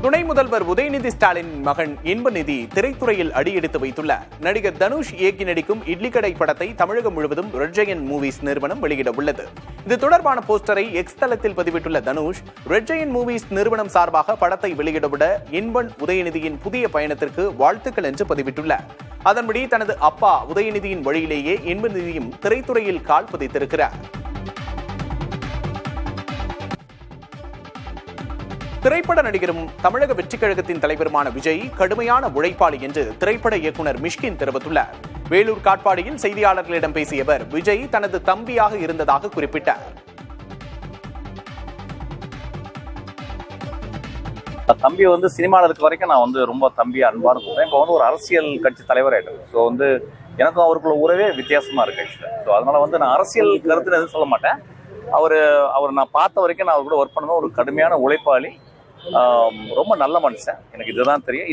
துணை முதல்வர் உதயநிதி ஸ்டாலின் மகன் இன்பநிதி திரைத்துறையில் அடியெடுத்து வைத்துள்ளார். நடிகர் தனுஷ் இயக்கி நடிக்கும் இட்லி கடை படத்தை தமிழகம் முழுவதும் ரெட் ஜெயண்ட் மூவிஸ் நிறுவனம் வெளியிட உள்ளது. இது தொடர்பான போஸ்டரை எக்ஸ் தளத்தில் பதிவிட்டுள்ள தனுஷ், ரெட் ஜெயண்ட் மூவிஸ் நிறுவனம் சார்பாக படத்தை வெளியிடவிட இன்பன் உதயநிதியின் புதிய பயணத்திற்கு வாழ்த்துக்கள் என்று பதிவிட்டுள்ளார். அதன்படி தனது அப்பா உதயநிதியின் வழியிலேயே இன்பநிதியும் திரைத்துறையில் கால் பதித்திருக்கிறார். திரைப்பட நடிகரும் தமிழக வெற்றிக் கழகத்தின் தலைவருமான விஜய் கடுமையான உழைப்பாளி என்று திரைப்பட இயக்குனர் மிஷ்கின் தெரிவித்துள்ளார். வேலூர் காட்பாடியில் செய்தியாளர்களிடம் பேசிய அவர், விஜய் தனது தம்பியாக இருந்ததாக குறிப்பிட்டார். தம்பி சினிமாவில் இருக்க வரைக்கும் நான் ரொம்ப தம்பி அன்பா இருப்பேன். இப்போ ஒரு அரசியல் கட்சி தலைவர் ஆயிட்டேன். ஸோ எனக்கும் அவருக்குள்ள உறவே வித்தியாசமா இருக்கு ஆக்சுவலா. ஸோ அதனால நான் அரசியல் கருத்துல எதுவும் சொல்ல மாட்டேன். அவர் நான் பார்த்த வரைக்கும் நான் அவர் கூட ஒர்க் பண்ணுவேன். ஒரு கடுமையான உழைப்பாளி, ரொம்ப நல்ல மனுஷன். எனக்கு இதுதான் தெரியும்.